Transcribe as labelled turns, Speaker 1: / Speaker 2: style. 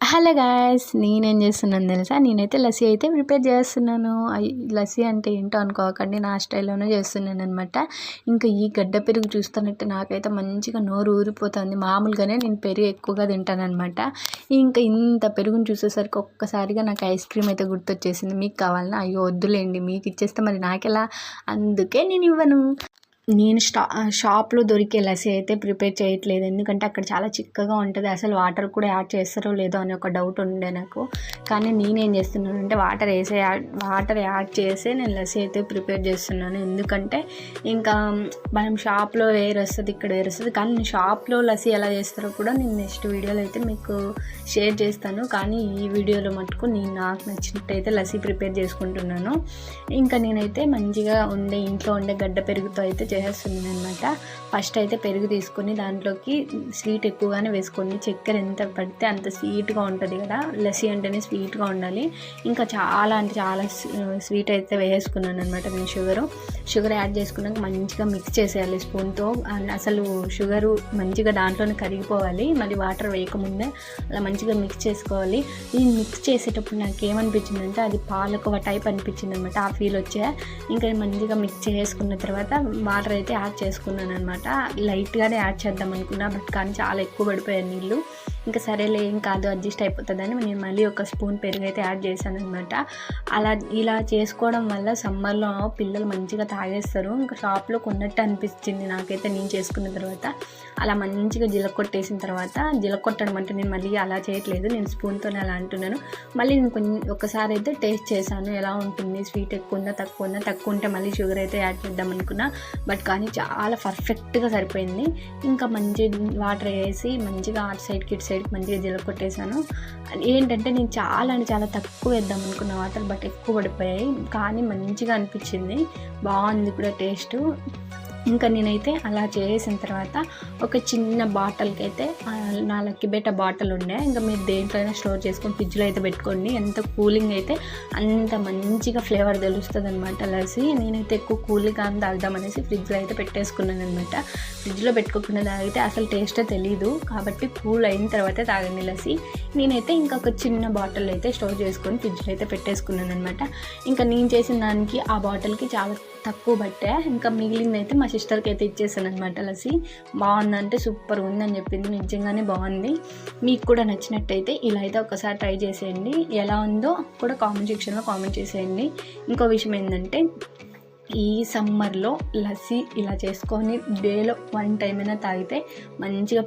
Speaker 1: Hello guys, నేనేం చేస్తున్నాను తెలుసా? నేనైతే లస్సీ అయితే ప్రిపేర్ చేస్తున్నాను. లస్సీ అంటే ఏంటో అనుకోకండి, నా స్టైల్లోనే చేస్తున్నాను అనమాట. ఇంకా ఈ గడ్డ పెరుగు చూస్తున్నట్టు నాకైతే మంచిగా నోరు ఊరిపోతుంది. మామూలుగానే నేను పెరుగు ఎక్కువగా తింటానమాట. ఇంకా ఇంత పెరుగుని చూసేసరికి ఒక్కసారిగా నాకు ఐస్ క్రీమ్ అయితే గుర్తొచ్చేసింది. మీకు కావాలన్నా అయ్యో వద్దులేండి, మీకు ఇచ్చేస్తే మరి నాకెలా, అందుకే నేను ఇవ్వను. నేను షాప్లో దొరికే లస్సీ అయితే ప్రిపేర్ చేయట్లేదు, ఎందుకంటే అక్కడ చాలా చిక్కగా ఉంటుంది. అసలు వాటర్ కూడా యాడ్ చేస్తారో లేదో అని ఒక డౌట్ ఉండే నాకు. కానీ నేనేం చేస్తున్నాను అంటే వాటర్ యాడ్ చేసి నేను లస్సీ అయితే ప్రిపేర్ చేస్తున్నాను. ఎందుకంటే ఇంకా మనం షాప్లో వేరు వస్తుంది, ఇక్కడ వేరు వస్తుంది. కానీ నేను షాప్లో లస్సీ ఎలా చేస్తారో కూడా నేను నెక్స్ట్ వీడియోలో అయితే మీకు షేర్ చేస్తాను. కానీ ఈ వీడియోలో మటుకు నాకు నచ్చినట్టయితే లస్సీ ప్రిపేర్ చేసుకుంటున్నాను. ఇంకా నేనైతే మంచిగా ఇంట్లో ఉండే గడ్డ పెరుగుతో అయితే చేస్తున్నాను అనమాట. ఫస్ట్ అయితే పెరుగు తీసుకొని దాంట్లోకి స్వీట్ ఎక్కువగానే వేసుకొని, చక్కెర ఎంత పడితే అంత స్వీట్గా ఉంటుంది కదా, లస్సీ అంటేనే స్వీట్గా ఉండాలి. ఇంకా చాలా అంటే చాలా స్వీట్ అయితే వేసుకున్నాను అనమాట. నేను షుగర్ యాడ్ చేసుకున్నాక మంచిగా మిక్స్ చేసేయాలి స్పూన్తో. అసలు షుగరు మంచిగా దాంట్లోనే కరిగిపోవాలి, మళ్ళీ వాటర్ వేయకముందే అలా మంచిగా మిక్స్ చేసుకోవాలి. ఈ మిక్స్ చేసేటప్పుడు నాకు ఏమనిపించిందంటే అది పాలకోవా టైప్ అనిపించింది అనమాట. ఆ ఫీల్ వచ్చే ఇంకా మంచిగా మిక్స్ చేసుకున్న తర్వాత వాటర్ అయితే యాడ్ చేసుకున్నాను అనమాట. లైట్గానే యాడ్ చేద్దాం అనుకున్నా, బట్ కానీ చాలా ఎక్కువ పడిపోయాయి నీళ్ళు. ఇంకా సరేలే ఏం కాదు, అడ్జస్ట్ అయిపోతుందని నేను మళ్ళీ ఒక స్పూన్ పెరుగు అయితే యాడ్ చేశాను అనమాట. ఇలా చేసుకోవడం వల్ల సమ్మర్లో పిల్లలు మంచిగా తాగేస్తారు. ఇంకా షాప్లో కొన్నట్టు అనిపించింది నాకైతే నేను చేసుకున్న తర్వాత. అలా మంచిగా జీలకొట్టేసిన తర్వాత, జీలకొట్టడం అంటే నేను మళ్ళీ అలా చేయట్లేదు, నేను స్పూన్తోనే అలా అంటున్నాను. మళ్ళీ నేను ఒకసారి అయితే టేస్ట్ చేశాను ఎలా ఉంటుంది, స్వీట్ ఎక్కువ ఉందా తక్కువ ఉంటే మళ్ళీ షుగర్ అయితే యాడ్ చేద్దాం అనుకున్నా. బట్ కానీ చాలా పర్ఫెక్ట్గా సరిపోయింది. ఇంకా మంచి వాటర్ వేసి మంచిగా అటు సైడ్కి ఇటు సైడ్కి మంచిగా జీలకొట్టేసాను. ఏంటంటే నేను చాలా తక్కువ వేద్దాం అనుకున్న వాటర్, బట్ ఎక్కువ పడిపోయాయి. కానీ మంచిగా అనిపించింది, బాగుంది కూడా టేస్ట్. ఇంకా నేనైతే అలా చేసిన తర్వాత ఒక చిన్న బాటిల్కి అయితే, నా లక్కీ బేట బాటిల్ ఉండే, ఇంకా మీరు దేంట్లో అయినా స్టోర్ చేసుకొని ఫ్రిడ్జ్లో అయితే పెట్టుకోండి. ఎంత కూలింగ్ అయితే అంత మంచిగా ఫ్లేవర్ తెలుస్తుంది అనమాట లస్సీ. నేనైతే ఎక్కువ కూల్గా తాగుదామనేసి ఫ్రిడ్జ్లో అయితే పెట్టేసుకున్నాను అనమాట. ఫ్రిడ్జ్లో పెట్టుకోకుండా తాగితే అసలు టేస్టే తెలీదు, కాబట్టి కూల్ అయిన తర్వాతే తాగండి లస్సీ. నేనైతే ఇంకొక చిన్న బాటిల్ అయితే స్టోర్ చేసుకొని ఫ్రిడ్జ్లో అయితే పెట్టేసుకున్నాను అనమాట. ఇంకా నేను చేసిన దానికి ఆ బాటిల్కి చాలా తక్కువ పట్టే, ఇంకా మిగిలింది అయితే మా సిస్టర్కి అయితే ఇచ్చేసాను అనమాట. లస్సీ బాగుందంటే సూపర్ ఉందని చెప్పింది, నిజంగానే బాగుంది. మీకు కూడా నచ్చినట్టయితే ఇలా అయితే ఒకసారి ట్రై చేసేయండి. ఎలా ఉందో కూడా కామెంట్ సెక్షన్లో కామెంట్ చేసేయండి. ఇంకో విషయం ఏంటంటే, ఈ సమ్మర్లో లస్సీ ఇలా చేసుకొని డేలో 1 టైం అయినా తాగితే మంచిగా